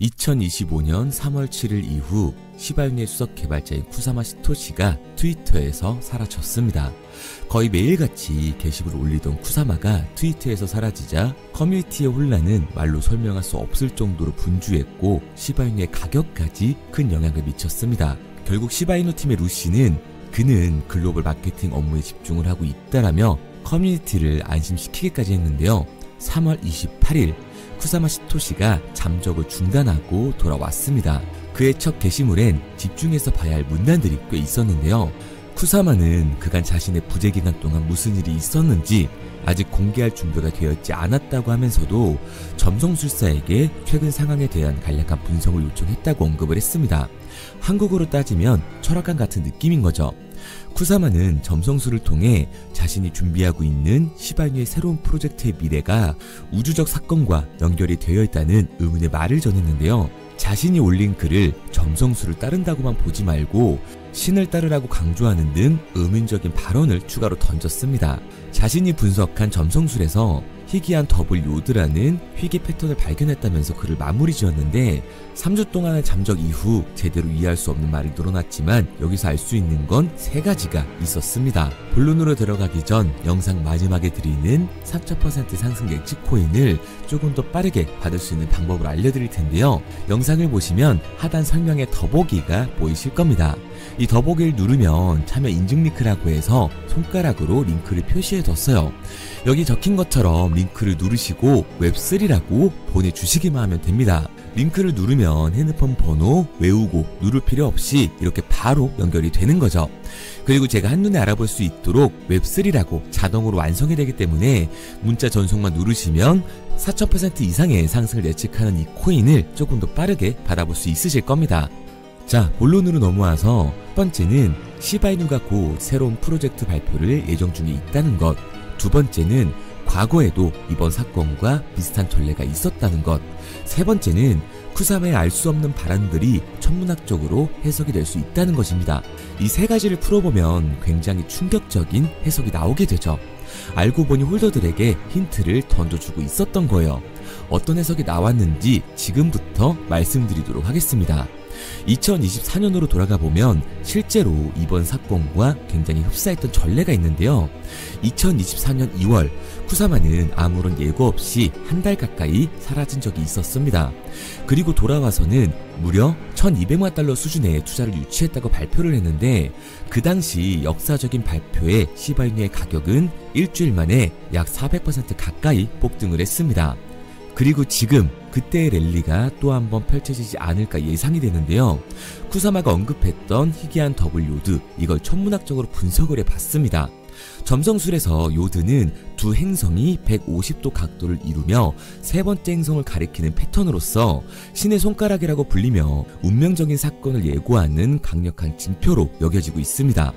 2025년 3월 7일 이후 시바이누의 수석 개발자인 쿠사마 시토시가 트위터에서 사라졌습니다. 거의 매일같이 게시글을 올리던 쿠사마가 트위터에서 사라지자 커뮤니티의 혼란은 말로 설명할 수 없을 정도로 분주했고 시바이누의 가격까지 큰 영향을 미쳤습니다. 결국 시바이누 팀의 루시는 그는 글로벌 마케팅 업무에 집중을 하고 있다라며 커뮤니티를 안심시키기까지 했는데요. 3월 28일 쿠사마 시토시가 잠적을 중단하고 돌아왔습니다. 그의 첫 게시물엔 집중해서 봐야 할 문단들이 꽤 있었는데요. 쿠사마는 그간 자신의 부재 기간 동안 무슨 일이 있었는지 아직 공개할 준비가 되었지 않았다고 하면서도 점성술사에게 최근 상황에 대한 간략한 분석을 요청했다고 언급을 했습니다. 한국어로 따지면 철학관 같은 느낌인 거죠. 쿠사마는 점성술을 통해 자신이 준비하고 있는 시바이누의 새로운 프로젝트의 미래가 우주적 사건과 연결이 되어 있다는 의문의 말을 전했는데요. 자신이 올린 글을 점성술을 따른다고만 보지 말고 신을 따르라고 강조하는 등 의문적인 발언을 추가로 던졌습니다. 자신이 분석한 점성술에서 희귀한 더블 요드라는 희귀 패턴을 발견했다면서 글을 마무리 지었는데 3주 동안의 잠적 이후 제대로 이해할 수 없는 말이 늘어났지만 여기서 알 수 있는 건 3가지가 있었습니다. 본론으로 들어가기 전 영상 마지막에 드리는 3000% 상승 예측 코인을 조금 더 빠르게 받을 수 있는 방법을 알려드릴 텐데요. 영상을 보시면 하단 설명에 더보기가 보이실 겁니다. 이 더보기를 누르면 참여 인증 링크라고 해서 손가락으로 링크를 표시해 뒀어요. 여기 적힌 것처럼 링크를 누르시고 웹3라고 보내주시기만 하면 됩니다. 링크를 누르면 핸드폰 번호 외우고 누를 필요 없이 이렇게 바로 연결이 되는 거죠. 그리고 제가 한눈에 알아볼 수 있도록 웹3라고 자동으로 완성이 되기 때문에 문자 전송만 누르시면 4000% 이상의 상승을 예측하는 이 코인을 조금 더 빠르게 받아볼 수 있으실 겁니다. 자, 본론으로 넘어와서 첫 번째는 시바이누가 곧 새로운 프로젝트 발표를 예정 중에 있다는 것, 두 번째는 과거에도 이번 사건과 비슷한 전례가 있었다는 것, 세 번째는 쿠사마의 알 수 없는 발언들이 천문학적으로 해석이 될 수 있다는 것입니다. 이 3가지를 풀어보면 굉장히 충격적인 해석이 나오게 되죠. 알고 보니 홀더들에게 힌트를 던져주고 있었던 거예요. 어떤 해석이 나왔는지 지금부터 말씀드리도록 하겠습니다. 2024년으로 돌아가 보면 실제로 이번 사건과 굉장히 흡사했던 전례가 있는데요. 2024년 2월 쿠사마는 아무런 예고 없이 한 달 가까이 사라진 적이 있었습니다. 그리고 돌아와서는 무려 1200만 달러 수준의 투자를 유치했다고 발표를 했는데 그 당시 역사적인 발표에 시바이누의 가격은 일주일 만에 약 400% 가까이 폭등을 했습니다. 그리고 지금 그때의 랠리가 또 한 번 펼쳐지지 않을까 예상이 되는데요. 쿠사마가 언급했던 희귀한 더블 요드, 이걸 천문학적으로 분석을 해봤습니다. 점성술에서 요드는 두 행성이 150도 각도를 이루며 세 번째 행성을 가리키는 패턴으로서 신의 손가락이라고 불리며 운명적인 사건을 예고하는 강력한 징표로 여겨지고 있습니다.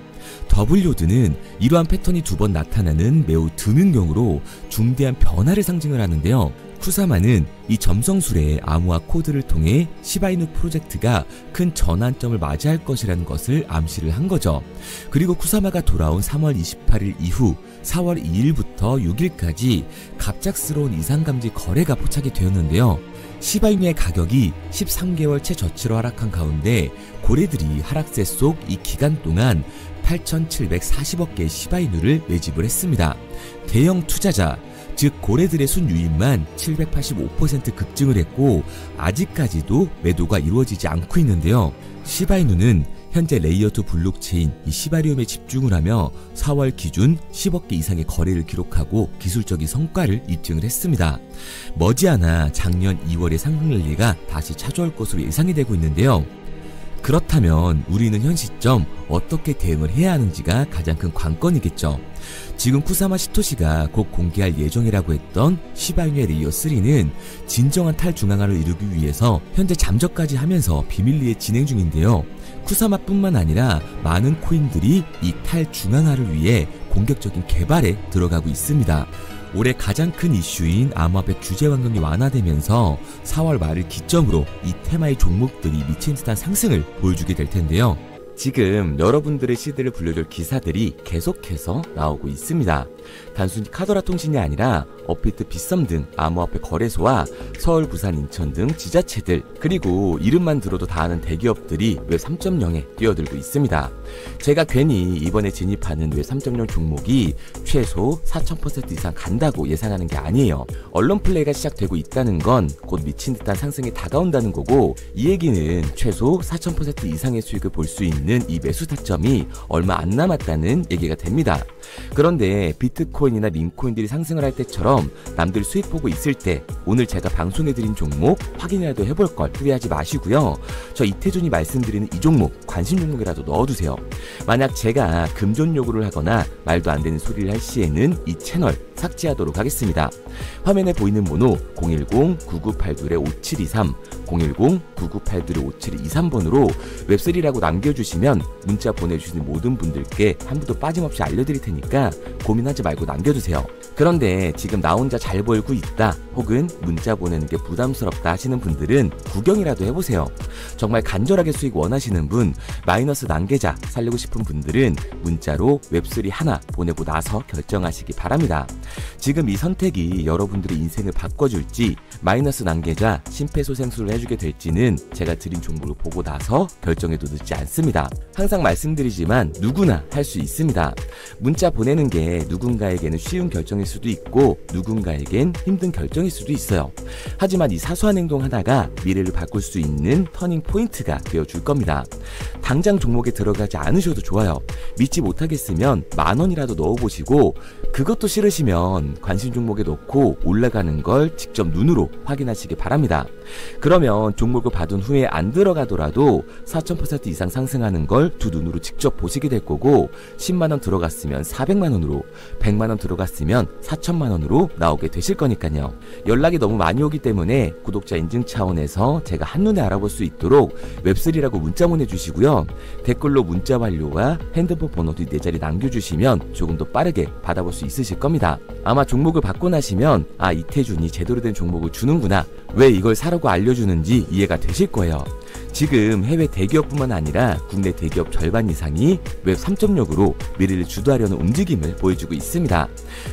더블 요드는 이러한 패턴이 2번 나타나는 매우 드문 경우로 중대한 변화를 상징을 하는데요. 쿠사마는 이 점성술의 암호화 코드를 통해 시바이누 프로젝트가 큰 전환점을 맞이할 것이라는 것을 암시를 한 거죠. 그리고 쿠사마가 돌아온 3월 28일 이후 4월 2일부터 6일까지 갑작스러운 이상감지 거래가 포착이 되었는데요. 시바이누의 가격이 13개월 최저치로 하락한 가운데 고래들이 하락세 속 이 기간 동안 8,740억 개의 시바이누를 매집을 했습니다. 대형 투자자, 즉 고래들의 순유입만 785% 급증을 했고 아직까지도 매도가 이루어지지 않고 있는데요. 시바이누는 현재 레이어2 블록체인 이 시바리움에 집중을 하며 4월 기준 10억 개 이상의 거래를 기록하고 기술적인 성과를 입증을 했습니다. 머지않아 작년 2월의 상승 랠리가 다시 찾아올 것으로 예상이 되고 있는데요. 그렇다면 우리는 현 시점 어떻게 대응을 해야 하는지가 가장 큰 관건이겠죠. 지금 쿠사마 시토시가 곧 공개할 예정이라고 했던 시바이누의 레이어 3는 진정한 탈중앙화를 이루기 위해서 현재 잠적까지 하면서 비밀리에 진행 중인데요. 쿠사마뿐만 아니라 많은 코인들이 이 탈중앙화를 위해 공격적인 개발에 들어가고 있습니다. 올해 가장 큰 이슈인 암호화폐 규제 환경이 완화되면서 4월 말을 기점으로 이 테마의 종목들이 미친 듯한 상승을 보여주게 될 텐데요. 지금 여러분들의 시대를 불러줄 기사들이 계속해서 나오고 있습니다. 단순히 카더라 통신이 아니라 업비트, 빗썸 등 암호화폐 거래소와 서울, 부산, 인천 등 지자체들, 그리고 이름만 들어도 다 아는 대기업들이 웹 3.0에 뛰어들고 있습니다. 제가 괜히 이번에 진입하는 웹 3.0 종목이 최소 4000% 이상 간다고 예상하는 게 아니에요. 언론 플레이가 시작되고 있다는 건 곧 미친 듯한 상승이 다가온다는 거고, 이 얘기는 최소 4000% 이상의 수익을 볼 수 있는 이 매수 타점이 얼마 안 남았다는 얘기가 됩니다. 그런데 비트코인이나 밈코인들이 상승을 할 때처럼 남들 수익 보고 있을 때 오늘 제가 방송해드린 종목 확인이라도 해볼 걸 후회하지 마시고요. 저 이태준이 말씀드리는 이 종목 관심 종목이라도 넣어두세요. 만약 제가 금전 요구를 하거나 말도 안 되는 소리를 할 시에는 이 채널 삭제하도록 하겠습니다. 화면에 보이는 번호 010-9982-5723 010-9982-5723번으로 웹3라고 남겨주시면 문자 보내주시는 모든 분들께 한 분도 빠짐없이 알려드릴 테니까 고민하지 말고 남겨주세요. 그런데 지금 나 혼자 잘 벌고 있다 혹은 문자 보내는 게 부담스럽다 하시는 분들은 구경이라도 해보세요. 정말 간절하게 수익 원하시는 분, 마이너스 난계자 살리고 싶은 분들은 문자로 웹3 하나 보내고 나서 결정하시기 바랍니다. 지금 이 선택이 여러분들의 인생을 바꿔줄지 마이너스 난계자 심폐소생술을 해주게 될지는 제가 드린 정보를 보고 나서 결정해도 늦지 않습니다. 항상 말씀드리지만 누구나 할 수 있습니다. 문자 보내는 게 누군가에게는 쉬운 결정일 수도 있고 누군가에겐 힘든 결정일 수도 있어요. 하지만 이 사소한 행동 하나가 미래를 바꿀 수 있는 터닝 포인트가 되어줄 겁니다. 당장 종목에 들어가지 않으셔도 좋아요. 믿지 못하겠으면 10,000원이라도 넣어보시고, 그것도 싫으시면 관심 종목에 넣고 올라가는 걸 직접 눈으로 확인하시기 바랍니다. 그러면 종목을 받은 후에 안 들어가더라도 4000% 이상 상승하는 걸 두 눈으로 직접 보시게 될 거고, 10만원 들어갔으면 400만원으로, 100만원 들어갔으면 4천만원으로 나오게 되실 거니까요. 연락이 너무 많이 오기 때문에 구독자 인증 차원에서 제가 한눈에 알아볼 수 있도록 웹3라고 문자 보내주시고요. 댓글로 문자 완료와 핸드폰 번호도 4자리 남겨주시면 조금 더 빠르게 받아볼 수 있으실 겁니다. 아마 종목을 받고 나시면 아, 이태준이 제대로 된 종목을 주는구나, 왜 이걸 사라고 알려주는지 이해가 되실 거예요. 지금 해외 대기업뿐만 아니라 국내 대기업 절반 이상이 웹 3.0으로 미래를 주도하려는 움직임을 보여주고 있습니다.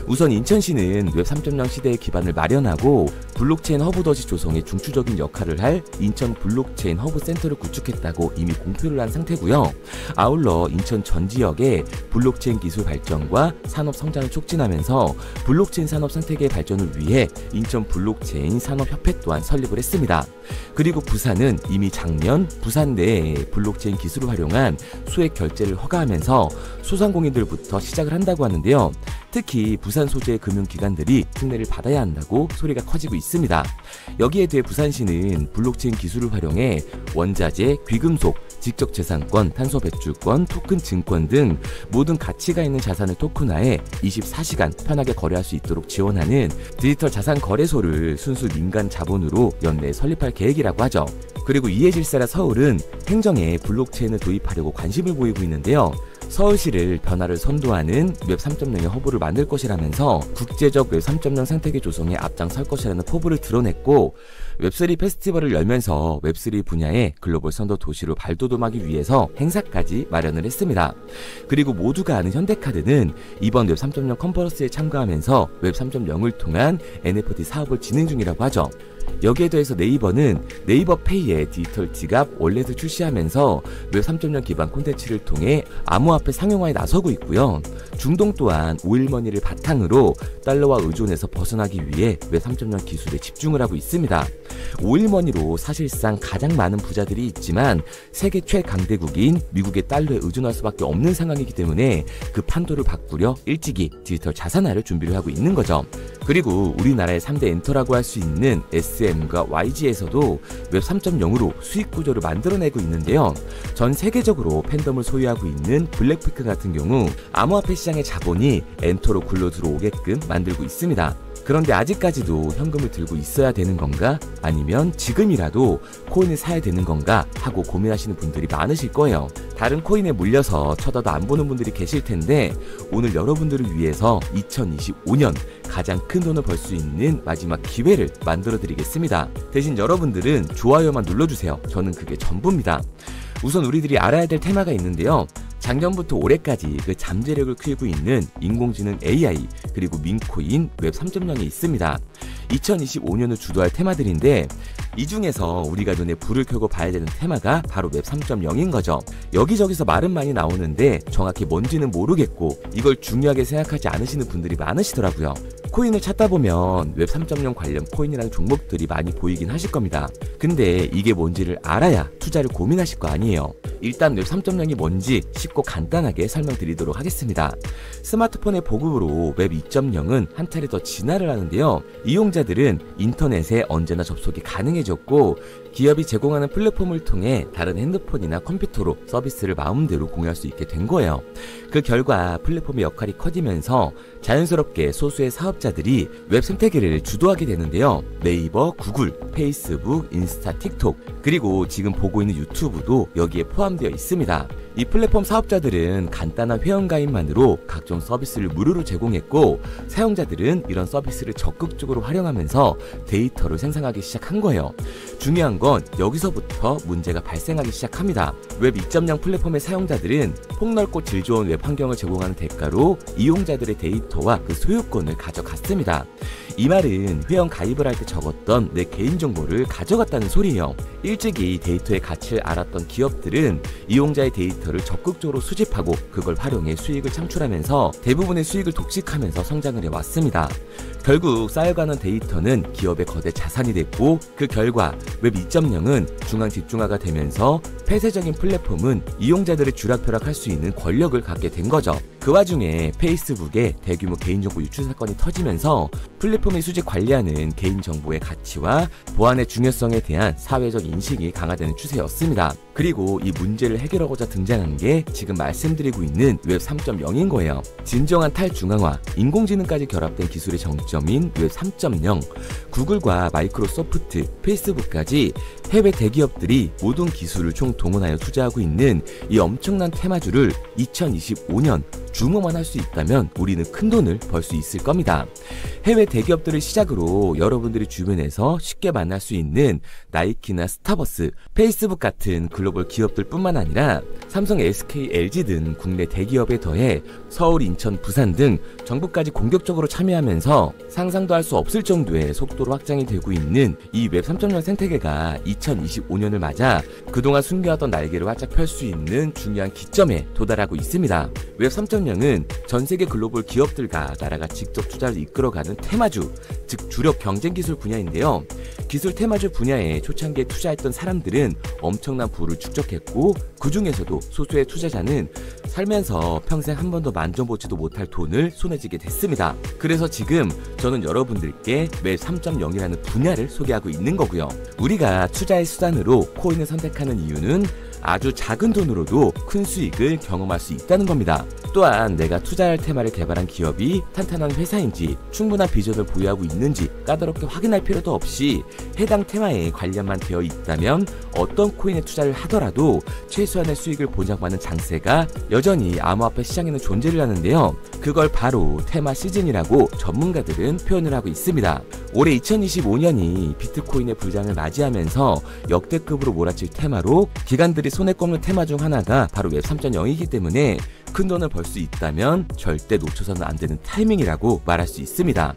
우선 인천시는 웹 3.0 시대의 기반을 마련하고 블록체인 허브 덫이 조성에 중추적인 역할을 할 인천 블록체인 허브 센터를 구축했다고 이미 공표를 한 상태고요. 아울러 인천 전 지역의 블록체인 기술 발전과 산업 성장을 촉진하면서 블록체인 산업 생태계의 발전을 위해 인천 블록체인 산업협회 또한 설립을 했습니다. 그리고 부산은 이미 작년 부산 내에 블록체인 기술을 활용한 소액 결제를 허가하면서 소상공인들부터 시작을 한다고 하는데요. 특히 부산 소재의 금융기관들이 특례를 받아야 한다고 소리가 커지고 있습니다. 여기에 대해 부산시는 블록체인 기술을 활용해 원자재, 귀금속, 지적재산권, 탄소배출권, 토큰 증권 등 모든 가치가 있는 자산을 토큰화해 24시간 편하게 거래할 수 있도록 지원하는 디지털 자산 거래소를 순수 민간 자본으로 연내에 설립할 계획이라고 하죠. 그리고 이에 질세라 서울은 행정에 블록체인을 도입하려고 관심을 보이고 있는데요. 서울시를 변화를 선도하는 웹 3.0의 허브를 만들 것이라면서 국제적 웹 3.0 생태계 조성에 앞장설 것이라는 포부를 드러냈고, 웹3 페스티벌을 열면서 웹3 분야의 글로벌 선도 도시로 발돋움하기 위해서 행사까지 마련을 했습니다. 그리고 모두가 아는 현대카드는 이번 웹 3.0 컨퍼런스에 참가하면서 웹 3.0을 통한 NFT 사업을 진행 중이라고 하죠. 여기에 더해서 네이버는 네이버 페이의 디지털 지갑 월렛을 출시하면서 웹 3.0 기반 콘텐츠를 통해 암호화폐 상용화에 나서고 있고요. 중동 또한 오일머니를 바탕으로 달러와 의존에서 벗어나기 위해 웹 3.0 기술에 집중을 하고 있습니다. 오일머니로 사실상 가장 많은 부자들이 있지만 세계 최강대국인 미국의 달러에 의존할 수밖에 없는 상황이기 때문에 그 판도를 바꾸려 일찍이 디지털 자산화를 준비를 하고 있는 거죠. 그리고 우리나라의 3대 엔터라고 할 수 있는 SM과 YG에서도 웹 3.0으로 수익 구조를 만들어내고 있는데요. 전 세계적으로 팬덤을 소유하고 있는 블랙피크 같은 경우 암호화폐 시장의 자본이 엔터로 굴러 들어오게끔 만들고 있습니다. 그런데 아직까지도 현금을 들고 있어야 되는 건가? 아니면 지금이라도 코인을 사야 되는 건가? 하고 고민하시는 분들이 많으실 거예요. 다른 코인에 물려서 쳐다도 안 보는 분들이 계실 텐데, 오늘 여러분들을 위해서 2025년 가장 큰 돈을 벌 수 있는 마지막 기회를 만들어 드리겠습니다. 대신 여러분들은 좋아요만 눌러주세요. 저는 그게 전부입니다. 우선 우리들이 알아야 될 테마가 있는데요. 작년부터 올해까지 그 잠재력을 키우고 있는 인공지능 AI 그리고 민코인 웹 3.0이 있습니다. 2025년을 주도할 테마들인데 이 중에서 우리가 눈에 불을 켜고 봐야 되는 테마가 바로 웹 3.0인 거죠. 여기저기서 말은 많이 나오는데 정확히 뭔지는 모르겠고 이걸 중요하게 생각하지 않으시는 분들이 많으시더라고요. 코인을 찾다 보면 웹 3.0 관련 코인이라는 종목들이 많이 보이긴 하실 겁니다. 근데 이게 뭔지를 알아야 투자를 고민하실 거 아니에요. 일단 웹 3.0이 뭔지 쉽고 간단하게 설명드리도록 하겠습니다. 스마트폰의 보급으로 웹 2.0은 한 차례 더 진화를 하는데요. 이용자들은 인터넷에 언제나 접속이 가능해졌고 기업이 제공하는 플랫폼을 통해 다른 핸드폰이나 컴퓨터로 서비스를 마음대로 공유할 수 있게 된 거예요. 그 결과 플랫폼의 역할이 커지면서 자연스럽게 소수의 사업자들이 웹 생태계를 주도하게 되는데요. 네이버, 구글, 페이스북, 인스타, 틱톡 그리고 지금 보고 있는 유튜브도 여기에 포함되어 있습니다. 이 플랫폼 사업자들은 간단한 회원가입만으로 각종 서비스를 무료로 제공했고 사용자들은 이런 서비스를 적극적으로 활용하면서 데이터를 생성하기 시작한 거예요. 중요한 건 여기서부터 문제가 발생하기 시작합니다. 웹 2.0 플랫폼의 사용자들은 폭넓고 질 좋은 웹 환경을 제공하는 대가로 이용자들의 데이터와 그 소유권을 가져갔습니다. 이 말은 회원 가입을 할 때 적었던 내 개인정보를 가져갔다는 소리예요. 일찍이 데이터의 가치를 알았던 기업들은 이용자의 데이터를 적극적으로 수집하고 그걸 활용해 수익을 창출하면서 대부분의 수익을 독식하면서 성장을 해왔습니다. 결국 쌓여가는 데이터는 기업의 거대 자산이 됐고 그 결과 웹 2.0은 중앙 집중화가 되면서 폐쇄적인 플랫폼은 이용자들의 쥐락펴락할 수 있는 권력을 갖게 된 거죠. 그 와중에 페이스북에 대규모 개인정보 유출 사건이 터지면서 플랫폼이 수집 관리하는 개인정보의 가치와 보안의 중요성에 대한 사회적 인식이 강화되는 추세였습니다. 그리고 이 문제를 해결하고자 등장한 게 지금 말씀드리고 있는 웹 3.0인 거예요. 진정한 탈중앙화, 인공지능까지 결합된 기술의 정점인 웹 3.0, 구글과 마이크로소프트, 페이스북까지 해외 대기업들이 모든 기술을 총동원하여 투자하고 있는 이 엄청난 테마주를 2025년 주모만 할 수 있다면 우리는 큰 돈을 벌 수 있을 겁니다. 해외 대기업들을 시작으로 여러분들이 주변에서 쉽게 만날 수 있는 나이키나 스타버스, 페이스북 같은 글로벌 기업들 뿐만 아니라 삼성, SK, LG 등 국내 대기업에 더해 서울, 인천, 부산 등 정부까지 공격적으로 참여하면서 상상도 할 수 없을 정도의 속도로 확장이 되고 있는 이 웹 3.0 생태계가 2025년을 맞아 그동안 숨겨왔던 날개를 활짝 펼 수 있는 중요한 기점에 도달하고 있습니다. 웹 3.0은 전 세계 글로벌 기업들과 나라가 직접 투자를 이끌어가는 테마주, 즉 주력 경쟁 기술 분야인데요. 기술 테마주 분야에 초창기에 투자했던 사람들은 엄청난 부를 축적했고 그 중에서도 소수의 투자자는 살면서 평생 한 번도 만져보지도 못할 돈을 손에 쥐게 됐습니다. 그래서 지금 저는 여러분들께 웹 3.0이라는 분야를 소개하고 있는 거고요. 우리가 투자의 수단으로 코인을 선택하는 이유는 아주 작은 돈으로도 큰 수익을 경험할 수 있다는 겁니다. 또한 내가 투자할 테마를 개발한 기업이 탄탄한 회사인지 충분한 비전을 보유하고 있는지 까다롭게 확인할 필요도 없이 해당 테마에 관련만 되어 있다면 어떤 코인에 투자를 하더라도 최소한의 수익을 보장받는 장세가 여전히 암호화폐 시장에는 존재를 하는데요. 그걸 바로 테마 시즌이라고 전문가들은 표현을 하고 있습니다. 올해 2025년이 비트코인의 불장을 맞이하면서 역대급으로 몰아칠 테마로 기관들이 손에 꼽는 테마 중 하나가 바로 웹 3.0이기 때문에 큰 돈을 벌 수 있다면 절대 놓쳐서는 안 되는 타이밍이라고 말할 수 있습니다.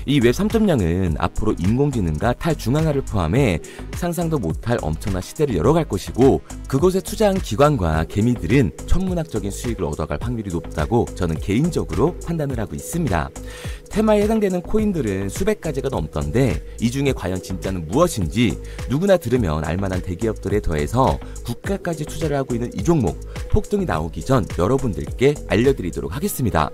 이 웹 3.0은 앞으로 인공지능과 탈중앙화를 포함해 상상도 못할 엄청난 시대를 열어갈 것이고 그곳에 투자한 기관과 개미들은 천문학적인 수익을 얻어갈 확률이 높다고 저는 개인적으로 판단을 하고 있습니다. 테마에 해당되는 코인들은 수백 가지가 넘던데 이 중에 과연 진짜는 무엇인지 누구나 들으면 알만한 대기업들에 더해서 국가까지 투자를 하고 있는 이 종목 폭등이 나오기 전 여러분들께 알려드리도록 하겠습니다.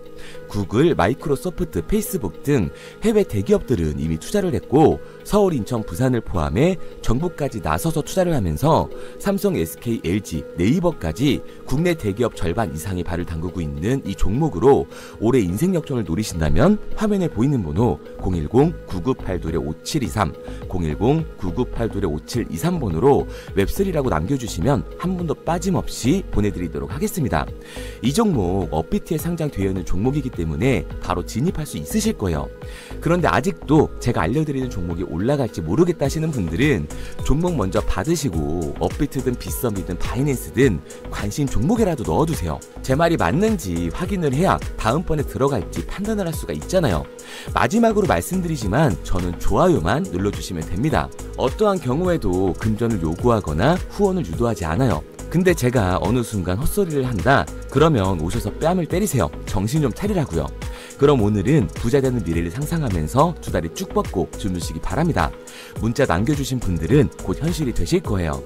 구글, 마이크로소프트, 페이스북 등 해외 대기업들은 이미 투자를 했고 서울, 인천, 부산을 포함해 정부까지 나서서 투자를 하면서 삼성, SK, LG, 네이버까지 국내 대기업 절반 이상이 발을 담그고 있는 이 종목으로 올해 인생 역전을 노리신다면 화면에 보이는 번호 010-9982-5723 010-9982-5723번으로 웹3라고 남겨주시면 한 분도 빠짐없이 보내드리도록 하겠습니다. 이 종목 업비트에 상장되어 있는 종목이기 때문에 바로 진입할 수 있으실 거예요. 그런데 아직도 제가 알려드리는 종목이 올라갈지 모르겠다 하시는 분들은 종목 먼저 받으시고 업비트든 빗썸이든 바이낸스든 관심 종목에라도 넣어두세요. 제 말이 맞는지 확인을 해야 다음번에 들어갈지 판단을 할 수가 있잖아요. 마지막으로 말씀드리지만 저는 좋아요만 눌러주시면 됩니다. 어떠한 경우에도 금전을 요구하거나 후원을 유도하지 않아요. 근데 제가 어느 순간 헛소리를 한다? 그러면 오셔서 뺨을 때리세요. 정신 좀 차리라고요. 그럼 오늘은 부자되는 미래를 상상하면서 두 다리 쭉 뻗고 주무시기 바랍니다. 문자 남겨주신 분들은 곧 현실이 되실 거예요.